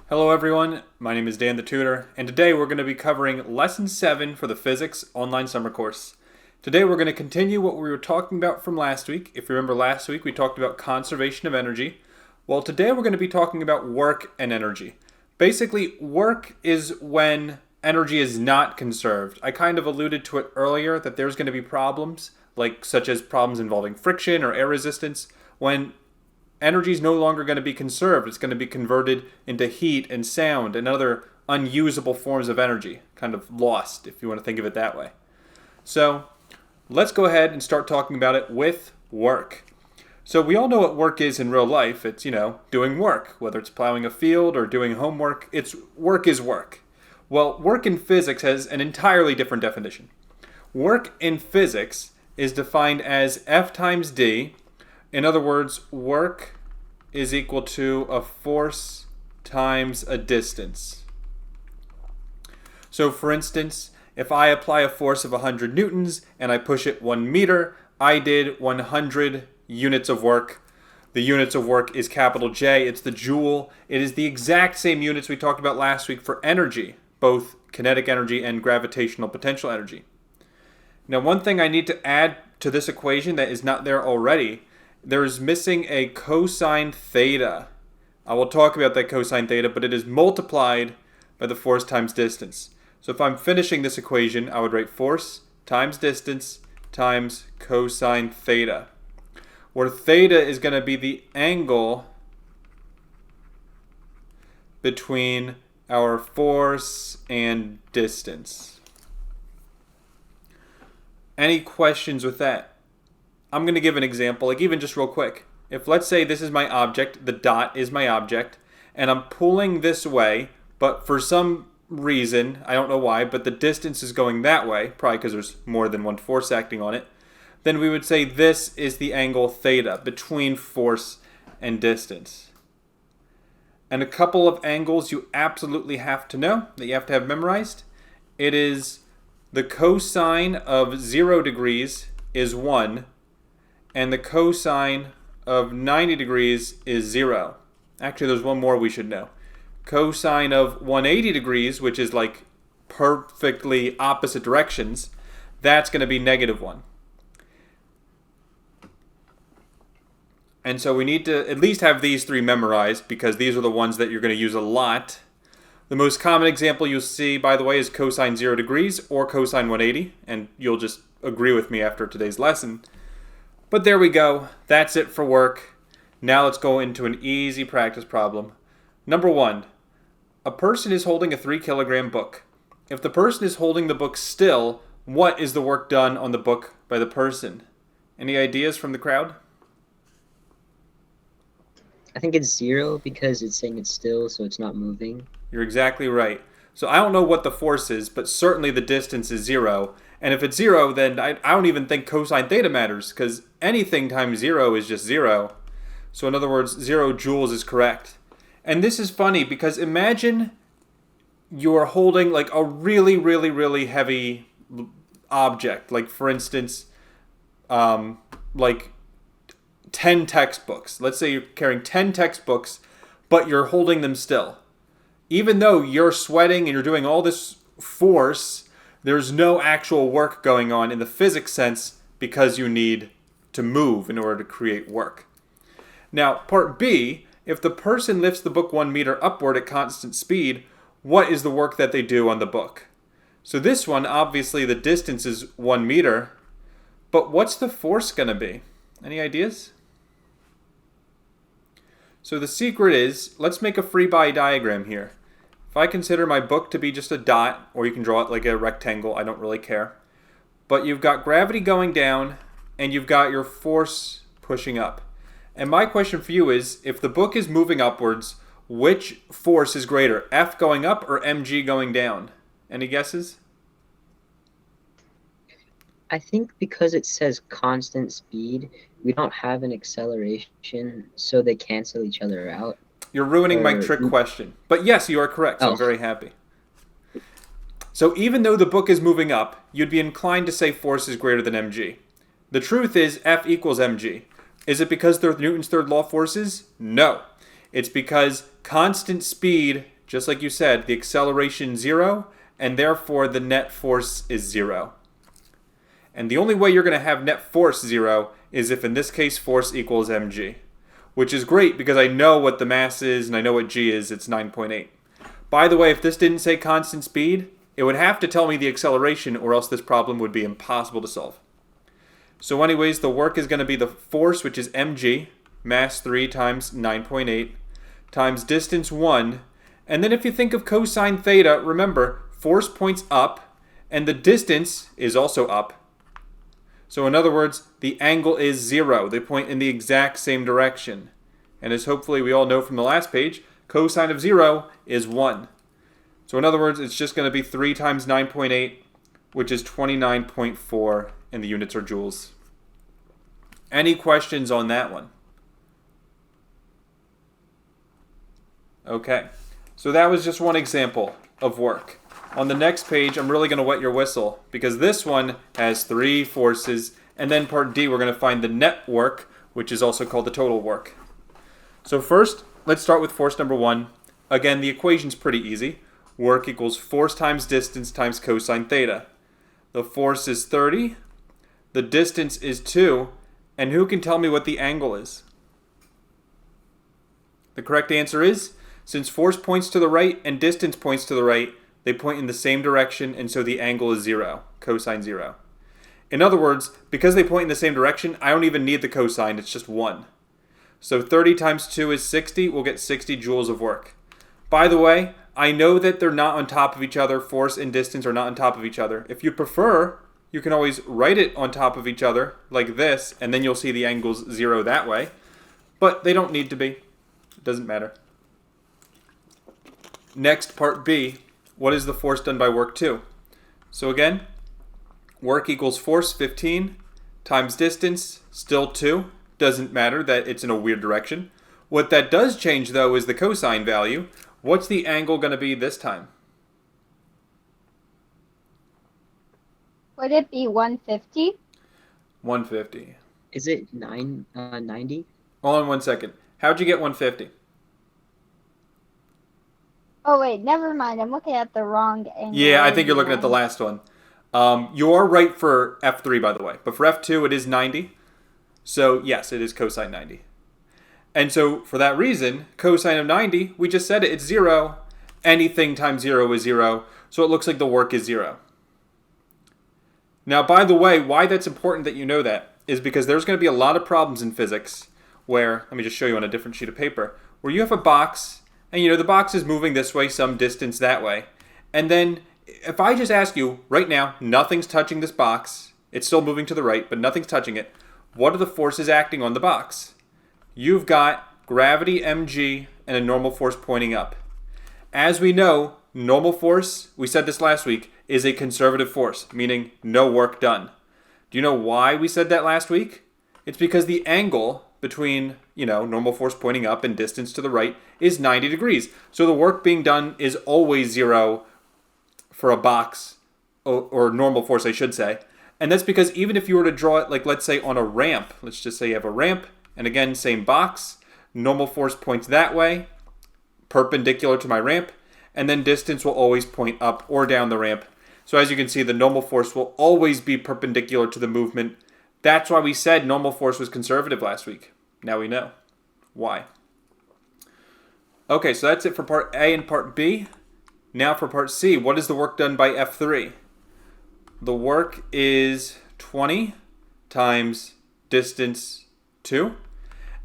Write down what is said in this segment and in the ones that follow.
Hello everyone, my name is Dan the Tutor, and today we're going to be covering Lesson 7 for the Physics Online Summer Course. Today we're going to continue what we were talking about from last week. If you remember last week, we talked about conservation of energy. Well, today we're going to be talking about work and energy. Basically, work is when energy is not conserved. I kind of alluded to it earlier that there's going to be problems, such as problems involving friction or air resistance, when energy is no longer going to be conserved. It's going to be converted into heat and sound and other unusable forms of energy, kind of lost, if you want to think of it that way. So let's go ahead and start talking about it with work. So we all know what work is in real life. It's, doing work, whether it's plowing a field or doing homework. It's work is work. Well, work in physics has an entirely different definition. Work in physics is defined as F times D. In other words, work is equal to a force times a distance. So for instance, if I apply a force of 100 newtons and I push it 1 meter, I did 100 units of work. The units of work is capital J. It's the joule. It is the exact same units we talked about last week for energy, both kinetic energy and gravitational potential energy. Now, one thing I need to add to this equation that is not there already, there's missing a cosine theta. I will talk about that cosine theta, but it is multiplied by the force times distance. So if I'm finishing this equation, I would write force times distance times cosine theta, where theta is going to be the angle between our force and distance. Any questions with that? I'm going to give an example, even just real quick. If let's say this is my object, the dot is my object, and I'm pulling this way, but for some reason, I don't know why, but the distance is going that way, probably because there's more than one force acting on it, then we would say this is the angle theta between force and distance. And a couple of angles you absolutely have to know, that you have to have memorized. It is the cosine of 0 degrees is 1, and the cosine of 90 degrees is 0. Actually, there's one more we should know. Cosine of 180 degrees, which is like perfectly opposite directions, that's going to be -1. And so we need to at least have these three memorized because these are the ones that you're going to use a lot. The most common example you'll see, by the way, is cosine 0 degrees or cosine 180, and you'll just agree with me after today's lesson. But there we go. That's it for work. Now let's go into an easy practice problem. Number 1. A person is holding a 3-kilogram book. If the person is holding the book still, what is the work done on the book by the person? Any ideas from the crowd? I think it's 0 because it's saying it's still, so it's not moving. You're exactly right. So I don't know what the force is, but certainly the distance is 0. And if it's 0, then I don't even think cosine theta matters, because anything times 0 is just 0. So in other words, 0 joules is correct. And this is funny, because imagine you're holding like a really, really, really heavy object. Like for instance, like 10 textbooks. Let's say you're carrying 10 textbooks, but you're holding them still. Even though you're sweating and you're doing all this force, there's no actual work going on in the physics sense because you need to move in order to create work. Now, part B, if the person lifts the book 1 meter upward at constant speed, what is the work that they do on the book? So this one, obviously the distance is 1 meter, but what's the force going to be? Any ideas? So the secret is, let's make a free body diagram here. If I consider my book to be just a dot, or you can draw it like a rectangle, I don't really care. But you've got gravity going down, and you've got your force pushing up. And my question for you is, if the book is moving upwards, which force is greater, F going up or mg going down? Any guesses? I think because it says constant speed, we don't have an acceleration, so they cancel each other out. You're ruining my trick question. But yes, you are correct, so I'm very happy. So even though the book is moving up, you'd be inclined to say force is greater than mg. The truth is F equals mg. Is it because they're Newton's third law forces? No. It's because constant speed just like you said, the acceleration 0, and therefore the net force is 0. And the only way you're going to have net force 0 is if in this case force equals mg, which is great because I know what the mass is and I know what g is. It's 9.8. By the way, if this didn't say constant speed, it would have to tell me the acceleration, or else this problem would be impossible to solve. So anyways, the work is going to be the force, which is mg, mass 3 times 9.8, times distance 1. And then if you think of cosine theta, remember, force points up, and the distance is also up. So in other words, the angle is 0. They point in the exact same direction. And as hopefully we all know from the last page, cosine of 0 is 1. So in other words, it's just going to be 3 times 9.8, which is 29.4, and the units are joules. Any questions on that one? Okay, so that was just one example of work. On the next page, I'm really going to wet your whistle because this one has 3 forces, and then part D, we're going to find the net work, which is also called the total work. So first, let's start with force number 1. Again, the equation's pretty easy. Work equals force times distance times cosine theta. The force is 30, the distance is 2, and who can tell me what the angle is? The correct answer is, since force points to the right and distance points to the right, they point in the same direction, and so the angle is 0, cosine 0. In other words, because they point in the same direction, I don't even need the cosine, it's just 1. So 30 times 2 is 60, we'll get 60 joules of work. By the way, I know that they're not on top of each other, force and distance are not on top of each other. If you prefer, you can always write it on top of each other, like this, and then you'll see the angles 0 that way. But they don't need to be. It doesn't matter. Next, part B. What is the force done by work 2? So again, work equals force 15 times distance, still 2. Doesn't matter that it's in a weird direction. What that does change, though, is the cosine value. What's the angle going to be this time? Would it be 150? 150. Is it 90? Hold on 1 second. How'd you get 150? Oh wait, never mind. I'm looking at the wrong angle. Yeah, I think you're looking at the last one. You are right for F3, by the way. But for F2, it is 90. So, yes, it is cosine 90. And so, for that reason, cosine of 90, we just said it, it's 0. Anything times 0 is 0. So, it looks like the work is 0. Now, by the way, why that's important that you know that is because there's going to be a lot of problems in physics where, let me just show you on a different sheet of paper, where you have a box, and the box is moving this way, some distance that way. And then, if I just ask you, right now, nothing's touching this box, it's still moving to the right, but nothing's touching it, what are the forces acting on the box? You've got gravity mg and a normal force pointing up. As we know, normal force, we said this last week, is a conservative force, meaning no work done. Do you know why we said that last week? It's because the angle between, normal force pointing up and distance to the right is 90 degrees. So the work being done is always 0 for a box, or normal force, I should say. And that's because even if you were to draw it, like let's say on a ramp, let's just say you have a ramp, and again, same box, normal force points that way, perpendicular to my ramp, and then distance will always point up or down the ramp. So as you can see, the normal force will always be perpendicular to the movement. That's why we said normal force was conservative last week. Now we know why. Okay, so that's it for part A and part B. Now for part C, what is the work done by F3? The work is 20 times distance 2.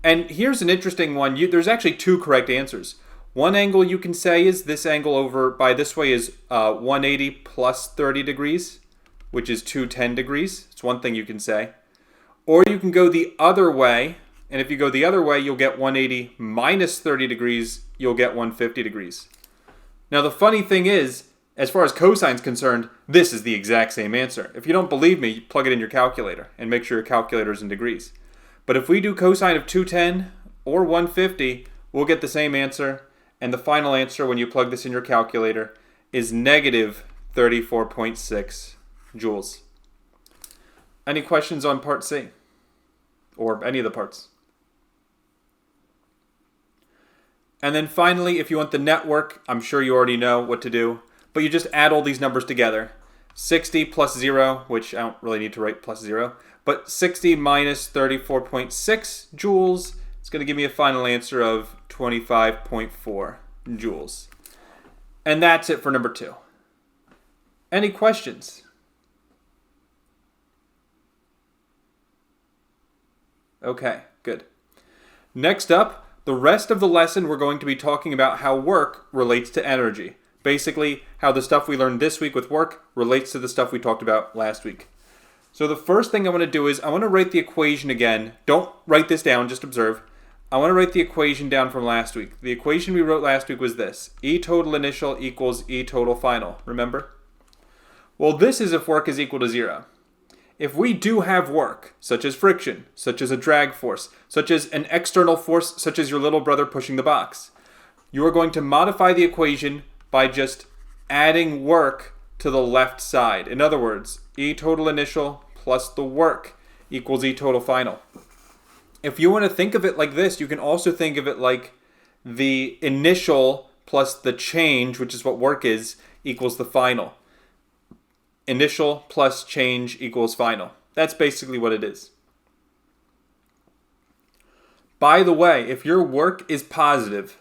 And here's an interesting one. There's actually 2 correct answers. One angle you can say is this angle over by this way is 180 plus 30 degrees, which is 210 degrees. It's one thing you can say. Or you can go the other way, and if you go the other way, you'll get 180 minus 30 degrees, you'll get 150 degrees. Now the funny thing is, as far as cosine's concerned, this is the exact same answer. If you don't believe me, plug it in your calculator and make sure your calculator's in degrees. But if we do cosine of 210 or 150, we'll get the same answer. And the final answer, when you plug this in your calculator, is negative 34.6 joules. Any questions on part C? Or any of the parts? And then finally, if you want the network, I'm sure you already know what to do, but you just add all these numbers together. 60 plus 0, which I don't really need to write plus 0, but 60 minus 34.6 joules, it's going to give me a final answer of 25.4 joules. And that's it for number 2. Any questions? Okay, good. Next up, the rest of the lesson we're going to be talking about how work relates to energy. Basically, how the stuff we learned this week with work relates to the stuff we talked about last week. So the first thing I want to do is I want to write the equation again. Don't write this down, just observe. I want to write the equation down from last week. The equation we wrote last week was this. E total initial equals E total final. Remember? Well, this is if work is equal to 0. If we do have work, such as friction, such as a drag force, such as an external force, such as your little brother pushing the box, you are going to modify the equation by just adding work to the left side. In other words, E total initial plus the work equals E total final. If you want to think of it like this, you can also think of it like the initial plus the change, which is what work is, equals the final. Initial plus change equals final. That's basically what it is. By the way, if your work is positive,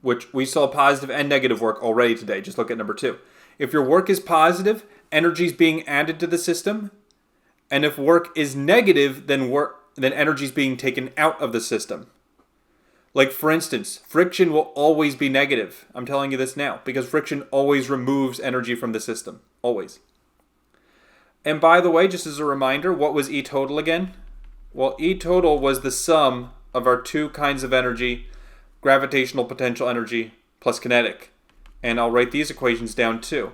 which we saw positive and negative work already today, just look at number 2. If your work is positive, energy is being added to the system. And if work is negative, then energy is being taken out of the system. Like for instance, friction will always be negative. I'm telling you this now because friction always removes energy from the system. Always. And by the way, just as a reminder, what was E total again? Well, E total was the sum of our 2 kinds of energy, gravitational potential energy plus kinetic. And I'll write these equations down too.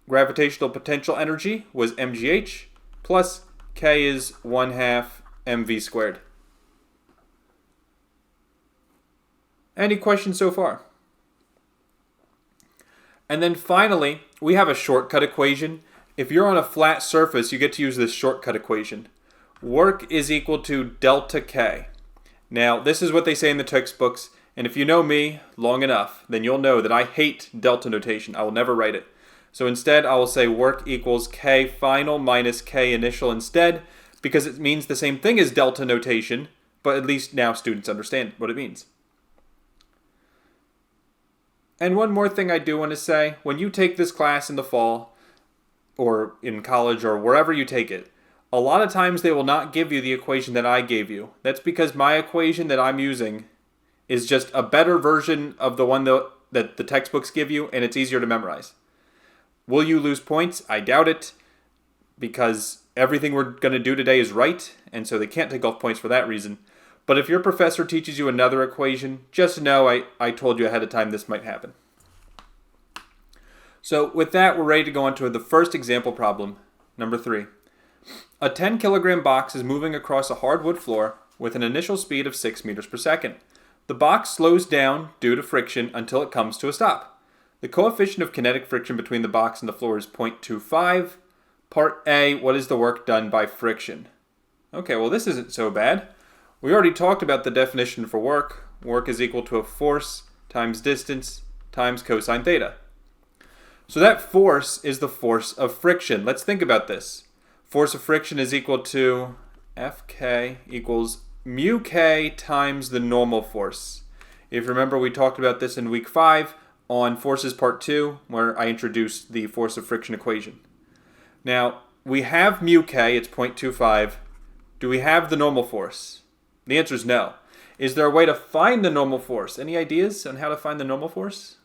Gravitational potential energy was mgh plus K is 1/2 mv squared. Any questions so far? And then finally, we have a shortcut equation. If you're on a flat surface, you get to use this shortcut equation. Work is equal to delta K. Now, this is what they say in the textbooks, and if you know me long enough, then you'll know that I hate delta notation. I will never write it. So instead, I will say work equals K final minus K initial instead, because it means the same thing as delta notation, but at least now students understand what it means. And one more thing I do want to say, when you take this class in the fall, or in college, or wherever you take it, a lot of times they will not give you the equation that I gave you. That's because my equation that I'm using is just a better version of the one that the textbooks give you, and it's easier to memorize. Will you lose points? I doubt it, because everything we're going to do today is right, and so they can't take off points for that reason. But if your professor teaches you another equation, just know I told you ahead of time this might happen. So with that, we're ready to go on to the first example problem, number 3. A 10 kilogram box is moving across a hardwood floor with an initial speed of 6 meters per second. The box slows down due to friction until it comes to a stop. The coefficient of kinetic friction between the box and the floor is 0.25. Part A, what is the work done by friction? Okay, well this isn't so bad. We already talked about the definition for work. Work is equal to a force times distance times cosine theta. So that force is the force of friction. Let's think about this. Force of friction is equal to Fk equals mu k times the normal force. If you remember, we talked about this in week 5 on forces part 2, where I introduced the force of friction equation. Now, we have mu k, it's 0.25. Do we have the normal force? The answer is no. Is there a way to find the normal force? Any ideas on how to find the normal force?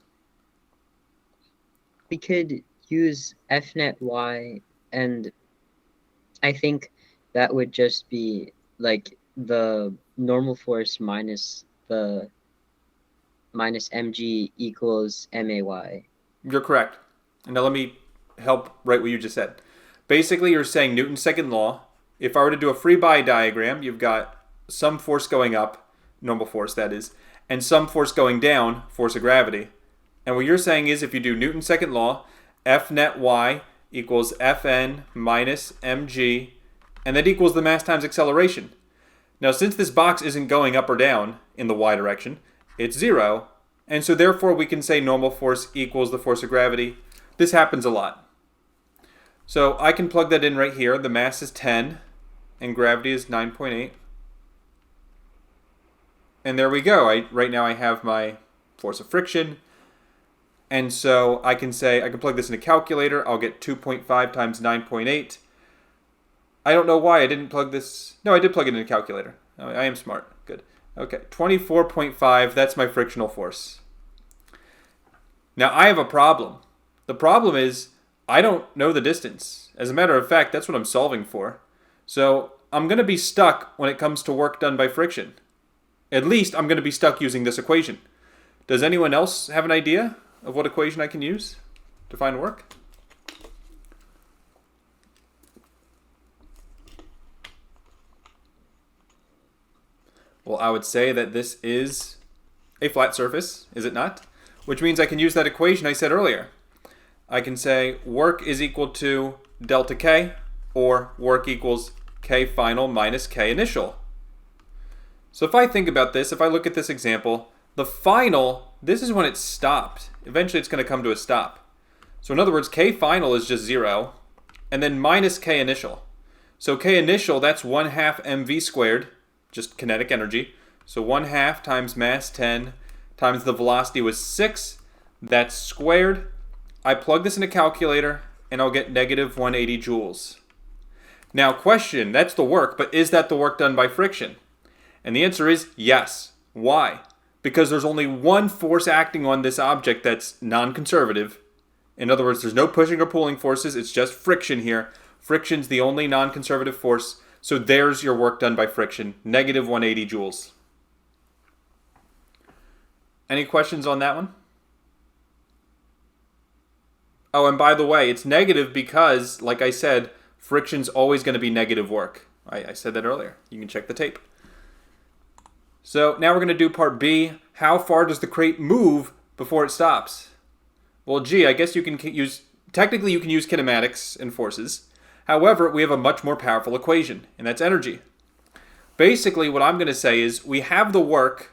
We could use F net Y, and I think that would just be like the normal force minus mg equals MAY. You're correct. And now let me help write what you just said. Basically, you're saying Newton's second law. If I were to do a free body diagram, you've got some force going up, normal force that is, and some force going down, force of gravity. And what you're saying is if you do Newton's second law, F net Y equals Fn minus mg, and that equals the mass times acceleration. Now, since this box isn't going up or down in the y direction, it's 0, And so therefore we can say normal force equals the force of gravity. This happens a lot. So I can plug that in right here. The mass is 10 and gravity is 9.8. And there we go. Right now I have my force of friction. And so I can say, I can plug this in a calculator. I'll get 2.5 times 9.8. I don't know why I didn't plug this. No, I did plug it in a calculator. I am smart. Good. Okay, 24.5. That's my frictional force. Now I have a problem. The problem is I don't know the distance. As a matter of fact, that's what I'm solving for. So I'm going to be stuck when it comes to work done by friction. At least I'm going to be stuck using this equation. Does anyone else have an idea of what equation I can use to find work? Well, I would say that this is a flat surface, is it not? Which means I can use that equation I said earlier. I can say work is equal to delta K, or work equals K final minus K initial. So if I think about this, if I look at this example, the final, this is when it stopped. Eventually it's going to come to a stop. So in other words, K final is just 0, and then minus K initial. So K initial, that's 1/2 mv squared, just kinetic energy. So 1/2 times mass 10 times the velocity was 6, that's squared. I plug this in a calculator and I'll get negative 180 joules. Now question, that's the work, but is that the work done by friction? And the answer is yes. Why? Because there's only one force acting on this object that's non-conservative. In other words, there's no pushing or pulling forces, it's just friction here. Friction's the only non-conservative force, so there's your work done by friction, negative 180 joules. Any questions on that one? Oh, and by the way, it's negative because, like I said, friction's always going to be negative work. I said that earlier. You can check the tape. So now we're going to do part B. How far does the crate move before it stops? Well, gee, I guess you can use, technically you can use kinematics and forces. However, we have a much more powerful equation, and that's energy. Basically, what I'm going to say is we have the work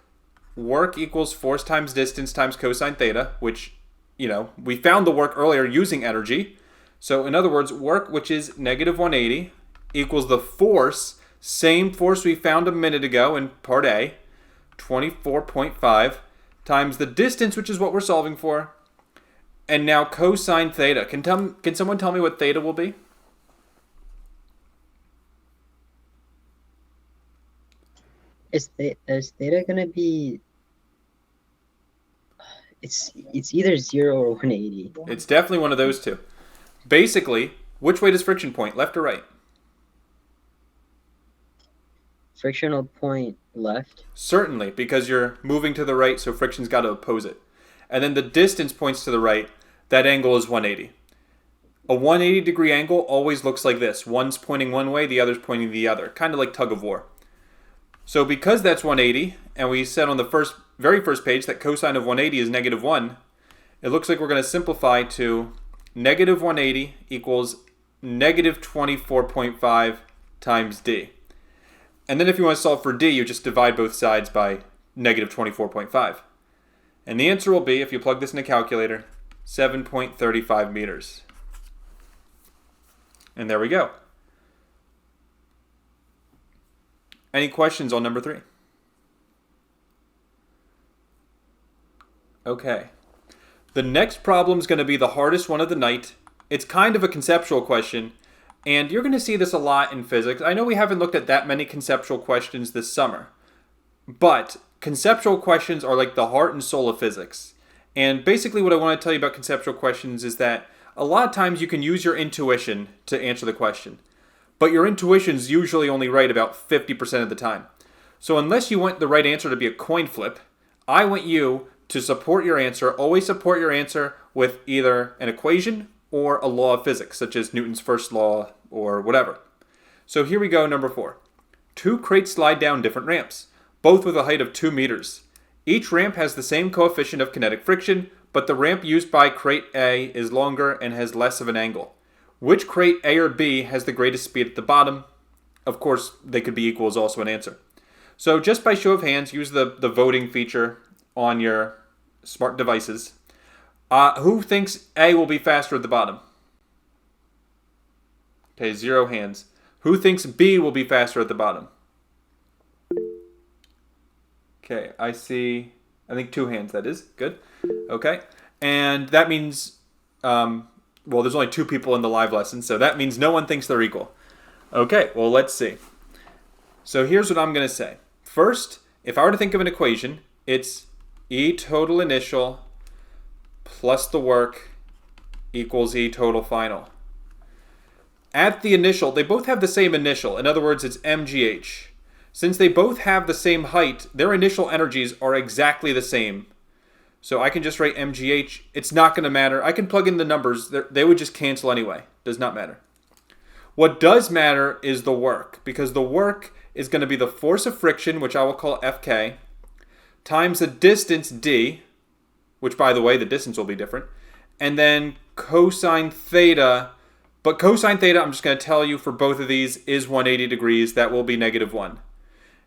equals force times distance times cosine theta, which, we found the work earlier using energy. So in other words, work, which is negative 180, equals the force, same force we found a minute ago in part A, 24.5, times the distance, which is what we're solving for, and now cosine theta. Can someone tell me what theta will be? Is theta gonna be? It's either 0 or 180. It's definitely one of those two. Basically, which way does friction point, left or right? Frictional point left. Certainly, because you're moving to the right, so friction's got to oppose it. And then the distance points to the right. That angle is 180. A 180 degree angle always looks like this. One's pointing one way, the other's pointing the other. Kind of like tug of war. So because that's 180, and we said on the very first page that cosine of 180 is negative 1, it looks like we're going to simplify to negative 180 equals negative 24.5 times d. And then if you want to solve for d, you just divide both sides by negative 24.5. And the answer will be, if you plug this in a calculator, 7.35 meters. And there we go. Any questions on number 3? Okay. The next problem is going to be the hardest one of the night. It's kind of a conceptual question, and you're going to see this a lot in physics. I know we haven't looked at that many conceptual questions this summer, but conceptual questions are like the heart and soul of physics. And basically what I want to tell you about conceptual questions is that a lot of times you can use your intuition to answer the question, but your intuition's usually only right about 50% of the time. So unless you want the right answer to be a coin flip, I want you to support your answer, always support your answer with either an equation or a law of physics, such as Newton's first law or whatever. So here we go, number 4. 2 crates slide down different ramps, both with a height of 2 meters. Each ramp has the same coefficient of kinetic friction, but the ramp used by crate A is longer and has less of an angle. Which crate, A or B, has the greatest speed at the bottom? Of course, they could be equal is also an answer. So just by show of hands, use the voting feature on your smart devices. Who thinks A will be faster at the bottom? Okay, 0 hands. Who thinks B will be faster at the bottom? Okay, I think 2 hands, that is. Good. Okay. And that means, there's only 2 people in the live lesson, so that means no one thinks they're equal. Okay, well, let's see. So here's what I'm going to say. First, if I were to think of an equation, it's E total initial plus the work equals E total final. At the initial, they both have the same initial. In other words, it's mgh. Since they both have the same height, their initial energies are exactly the same. So I can just write mgh. It's not going to matter. I can plug in the numbers. They would just cancel anyway. Does not matter. What does matter is the work, because the work is going to be the force of friction, which I will call Fk, times the distance d, which, by the way, the distance will be different, and then cosine theta. But cosine theta, I'm just going to tell you for both of these, is 180 degrees. That will be -1.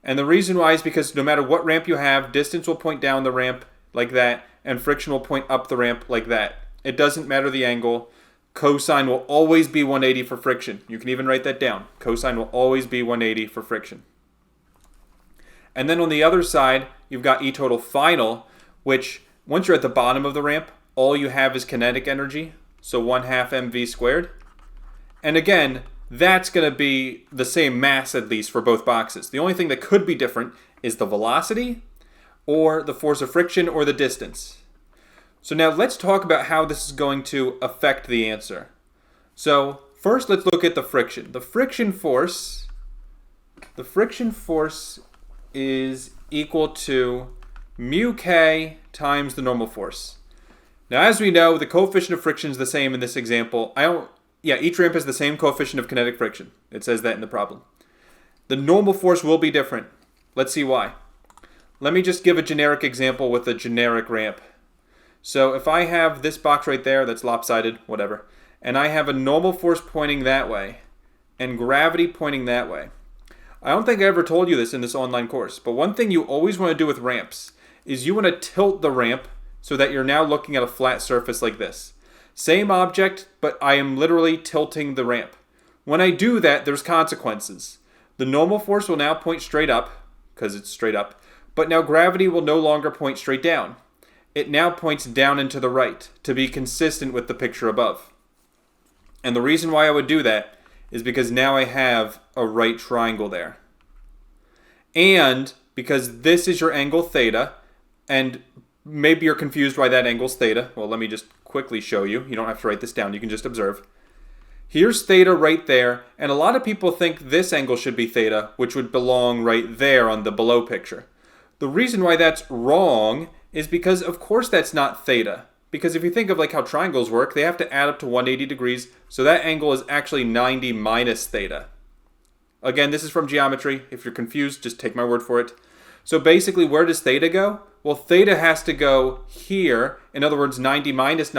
And the reason why is because no matter what ramp you have, distance will point down the ramp like that, and friction will point up the ramp like that. It doesn't matter the angle. Cosine will always be 180 for friction. You can even write that down. Cosine will always be 180 for friction. And then on the other side, you've got E total final, which once you're at the bottom of the ramp, all you have is kinetic energy, so 1/2 mv squared. And again, that's going to be the same mass at least for both boxes. The only thing that could be different is the velocity or the force of friction or the distance. So now let's talk about how this is going to affect the answer. So first let's look at the friction. The friction force is equal to mu k times the normal force. Now as we know, the coefficient of friction is the same in this example. Each ramp has the same coefficient of kinetic friction. It says that in the problem. The normal force will be different. Let's see why. Let me just give a generic example with a generic ramp. So if I have this box right there that's lopsided, whatever, and I have a normal force pointing that way and gravity pointing that way. I don't think I ever told you this in this online course, but one thing you always want to do with ramps is you want to tilt the ramp so that you're now looking at a flat surface like this. Same object, but I am literally tilting the ramp. When I do that, there's consequences. The normal force will now point straight up, because it's straight up, but now gravity will no longer point straight down. It now points down and to the right to be consistent with the picture above. And the reason why I would do that is because now I have a right triangle there. And because this is your angle theta, and maybe you're confused why that angle's theta. Well, let me just quickly show you. You don't have to write this down. You can just observe. Here's theta right there, and a lot of people think this angle should be theta, which would belong right there on the below picture. The reason why that's wrong is because, of course, that's not theta. Because if you think of like how triangles work, they have to add up to 180 degrees, so that angle is actually 90 minus theta. Again, this is from geometry. If you're confused, just take my word for it. So basically, where does theta go? Well, theta has to go here. In other words, 90 minus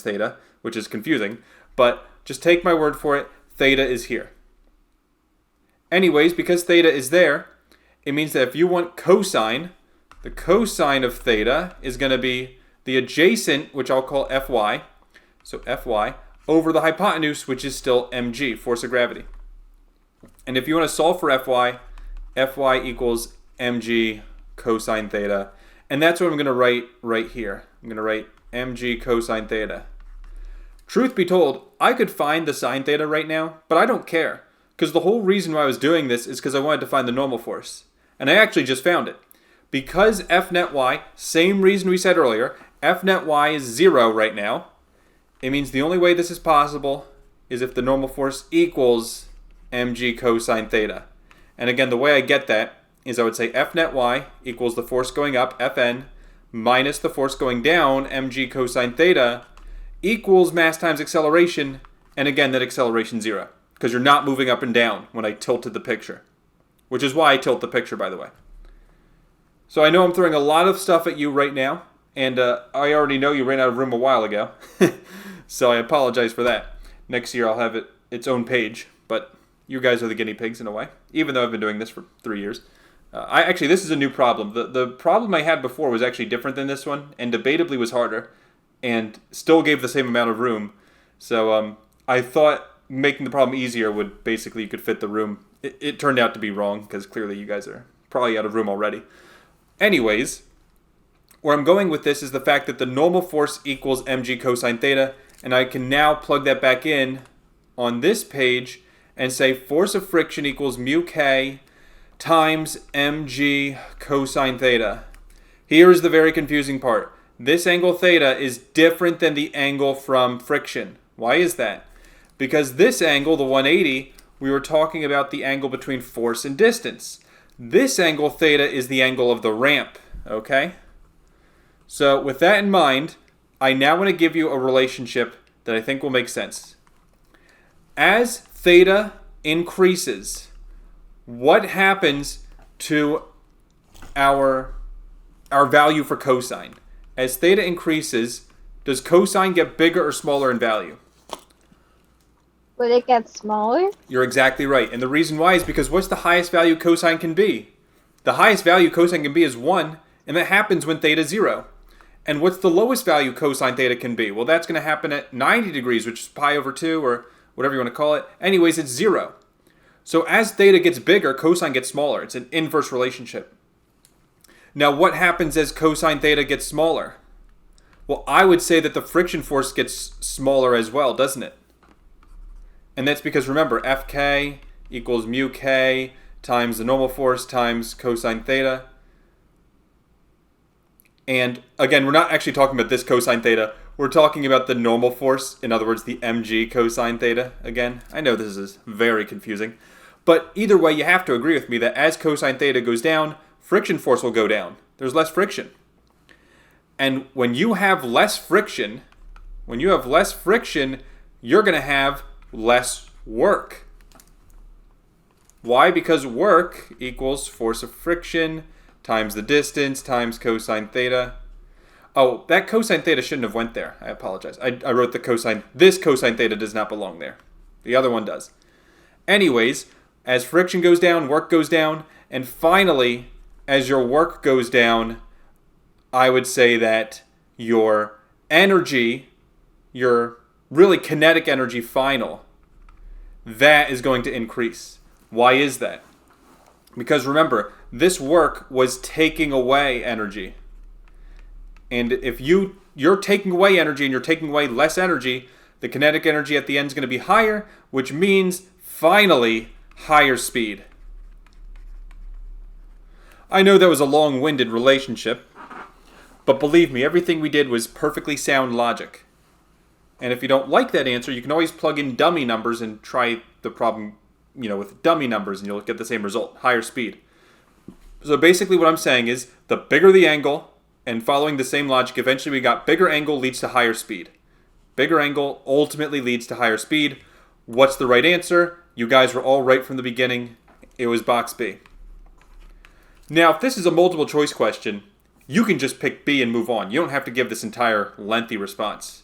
theta, which is confusing. But just take my word for it, theta is here. Anyways, because theta is there, it means that if you want cosine, the cosine of theta is going to be the adjacent, which I'll call Fy, so Fy, over the hypotenuse, which is still mg, force of gravity. And if you want to solve for Fy equals mg cosine theta. And that's what I'm going to write right here. I'm going to write mg cosine theta. Truth be told, I could find the sine theta right now, but I don't care. Because the whole reason why I was doing this is because I wanted to find the normal force. And I actually just found it. Because F net y, same reason we said earlier, F net y is 0 right now. It means the only way this is possible is if the normal force equals mg cosine theta. And again, the way I get that is I would say F net y equals the force going up, Fn, minus the force going down, mg cosine theta, equals mass times acceleration, and again, that acceleration 0. Because you're not moving up and down when I tilted the picture. Which is why I tilt the picture, by the way. So I know I'm throwing a lot of stuff at you right now, and I already know you ran out of room a while ago. So I apologize for that. Next year I'll have its own page, but you guys are the guinea pigs in a way, even though I've been doing this for 3 years. This is a new problem. The problem I had before was actually different than this one, and debatably was harder, and still gave the same amount of room. So I thought making the problem easier would basically you could fit the room. It turned out to be wrong because clearly you guys are probably out of room already. Anyways, where I'm going with this is the fact that the normal force equals mg cosine theta, and I can now plug that back in on this page and say force of friction equals mu k times mg cosine theta. Here is the very confusing part. This angle theta is different than the angle from friction. Why is that? Because this angle, the 180, we were talking about the angle between force and distance. This angle theta is the angle of the ramp, okay? So with that in mind, I now want to give you a relationship that I think will make sense. As theta increases, what happens to our value for cosine? As theta increases, does cosine get bigger or smaller in value? Would it get smaller? You're exactly right. And the reason why is because what's the highest value cosine can be? The highest value cosine can be is 1, and that happens when theta is 0. And what's the lowest value cosine theta can be? Well, that's going to happen at 90 degrees, which is pi over 2, or whatever you want to call it. Anyways, it's 0. So as theta gets bigger, cosine gets smaller. It's an inverse relationship. Now, what happens as cosine theta gets smaller? Well, I would say that the friction force gets smaller as well, doesn't it? And that's because, remember, Fk equals mu k times the normal force times cosine theta. And again, we're not actually talking about this cosine theta. We're talking about the normal force, in other words, the mg cosine theta. Again, I know this is very confusing. But either way, you have to agree with me that as cosine theta goes down, friction force will go down. There's less friction. And when you have less friction, you're going to have less work. Why? Because work equals force of friction times the distance times cosine theta. Oh, that cosine theta shouldn't have went there. I apologize. I wrote the cosine. This cosine theta does not belong there. The other one does. Anyways, as friction goes down, work goes down. And finally, as your work goes down, I would say that your energy, your really kinetic energy final, that is going to increase. Why is that? Because remember, this work was taking away energy. And if you're taking away energy and you're taking away less energy, the kinetic energy at the end is going to be higher, which means, finally, higher speed. I know that was a long-winded relationship, but believe me, everything we did was perfectly sound logic. And if you don't like that answer, you can always plug in dummy numbers and try the problem, with dummy numbers, and you'll get the same result, higher speed. So basically what I'm saying is, the bigger the angle, and following the same logic, eventually we got bigger angle leads to higher speed. Bigger angle ultimately leads to higher speed. What's the right answer? You guys were all right from the beginning. It was box B. Now, if this is a multiple choice question, you can just pick B and move on. You don't have to give this entire lengthy response.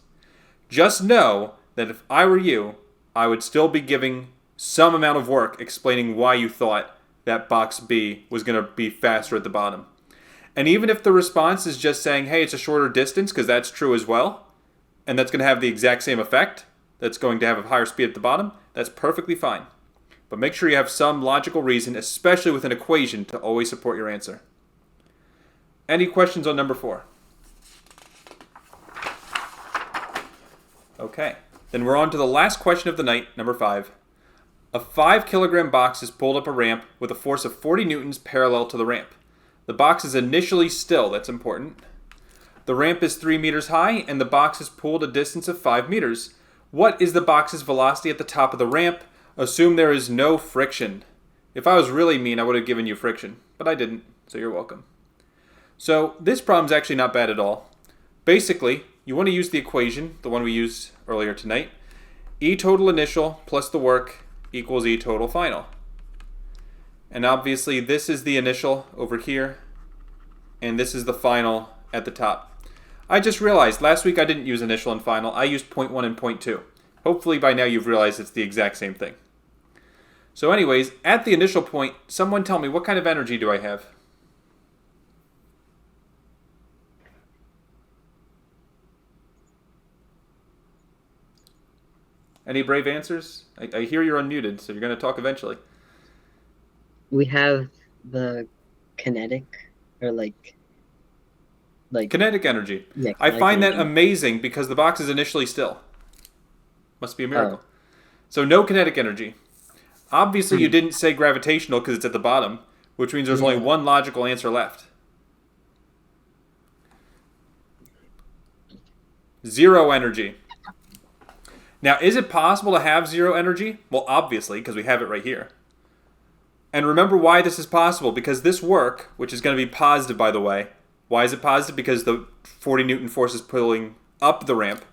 Just know that if I were you, I would still be giving some amount of work explaining why you thought that box B was going to be faster at the bottom. And even if the response is just saying, hey, it's a shorter distance, because that's true as well, and that's going to have the exact same effect, that's going to have a higher speed at the bottom, that's perfectly fine. But make sure you have some logical reason, especially with an equation, to always support your answer. Any questions on number 4? Okay, then we're on to the last question of the night, number 5. A 5-kilogram box is pulled up a ramp with a force of 40 newtons parallel to the ramp. The box is initially still, that's important. The ramp is 3 meters high, and the box is pulled a distance of 5 meters. What is the box's velocity at the top of the ramp? Assume there is no friction. If I was really mean, I would have given you friction, but I didn't, so you're welcome. So this problem's actually not bad at all. Basically, you want to use the equation, the one we used earlier tonight. E total initial plus the work equals E total final. And obviously this is the initial over here, and this is the final at the top. I just realized last week I didn't use initial and final. I used point 1 and point 2. Hopefully by now you've realized it's the exact same thing. So anyways, at the initial point, someone tell me, what kind of energy do I have? Any brave answers? I hear you're unmuted, so you're going to talk eventually. We have the kinetic, or like Kinetic energy. yeah. I Kinetic find that energy. amazing because the box is initially still. Must be a miracle. Oh. So no kinetic energy. Obviously, you didn't say gravitational because it's at the bottom, which means there's only one logical answer left. Zero energy. Now, is it possible to have zero energy? Well, obviously, because we have it right here. And remember why this is possible. Because this work, which is going to be positive, by the way. Why is it positive? Because the 40 Newton force is pulling up the ramp.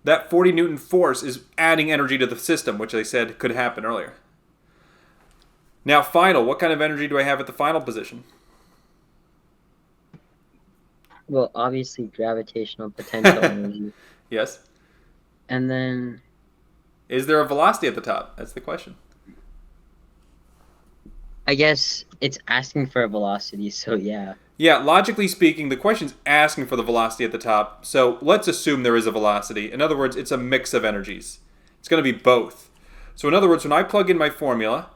That 40 Newton force is adding energy to the system, which I said could happen earlier. Now, final. What kind of energy do I have at the final position? Well, obviously gravitational potential energy. Yes. And then Is there a velocity at the top? That's the question. I guess it's asking for a velocity, so yeah. Yeah, logically speaking, the question's asking for the velocity at the top. So let's assume there is a velocity. In other words, it's a mix of energies. It's going to be both. So in other words, when I plug in my formula,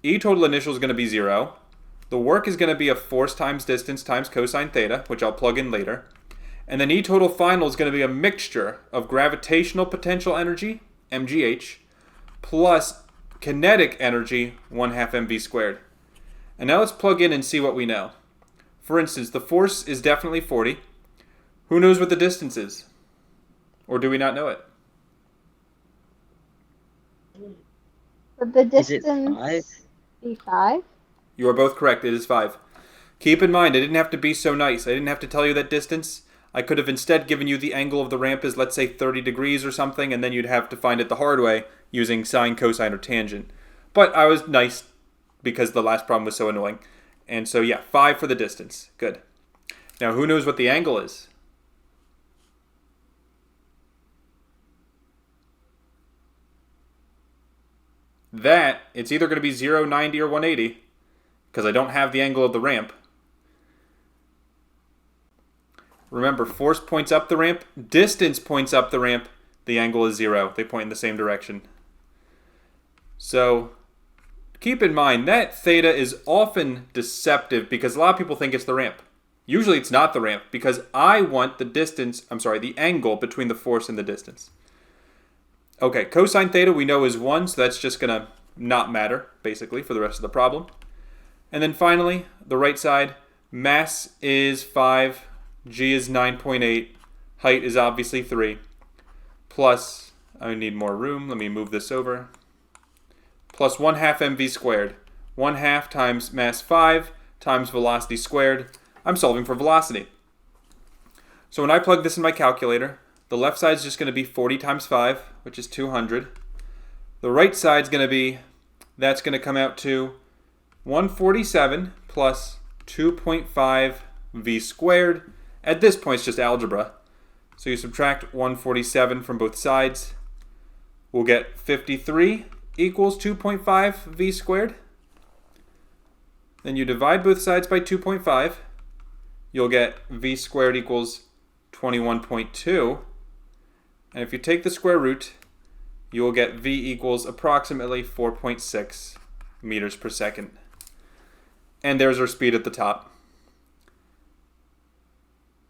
E total initial is going to be 0. The work is going to be a force times distance times cosine theta, which I'll plug in later. And then E total final is going to be a mixture of gravitational potential energy, mgh, plus kinetic energy, 1/2 mv squared. And now let's plug in and see what we know. For instance, the force is definitely 40. Who knows what the distance is? Or do we not know it? Would the Is it distance 5? be 5? You are both correct. It is 5. Keep in mind, I didn't have to be so nice. I didn't have to tell you that distance. I could have instead given you the angle of the ramp is, let's say, 30 degrees or something, and then you'd have to find it the hard way using sine, cosine, or tangent. But I was nice because the last problem was so annoying. And so, yeah, 5 for the distance. Good. Now, who knows what the angle is? That, it's either going to be 0, 90, or 180, because I don't have the angle of the ramp. Remember, force points up the ramp, distance points up the ramp, the angle is 0. They point in the same direction. So, keep in mind that theta is often deceptive because a lot of people think it's the ramp. Usually it's not the ramp because I want the angle between the force and the distance. Okay, cosine theta we know is 1, so that's just going to not matter, basically, for the rest of the problem. And then finally, the right side, mass is 5, g is 9.8, height is obviously 3, plus, I need more room, let me move this over, plus 1/2 mv squared. 1/2 times mass 5 times velocity squared. I'm solving for velocity. So when I plug this in my calculator, the left side is just going to be 40 times 5, which is 200. The right side is going to be, that's going to come out to 147 plus 2.5 v squared. At this point, it's just algebra. So you subtract 147 from both sides. We'll get 53 equals 2.5 v squared. Then you divide both sides by 2.5. You'll get v squared equals 21.2. And if you take the square root, you will get v equals approximately 4.6 meters per second. And there's our speed at the top.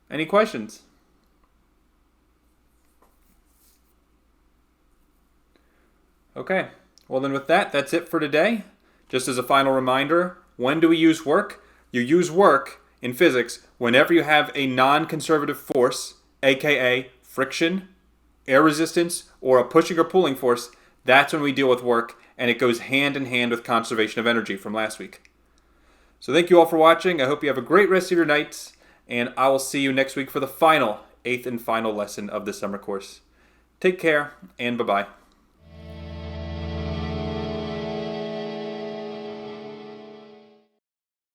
Any questions? Okay, well then with that, that's it for today. Just as a final reminder, when do we use work? You use work in physics whenever you have a non-conservative force, aka friction, air resistance, or a pushing or pulling force. That's when we deal with work, and it goes hand in hand with conservation of energy from last week. So thank you all for watching. I hope you have a great rest of your nights, and I will see you next week for the final, 8th and final lesson of the summer course. Take care, and bye-bye.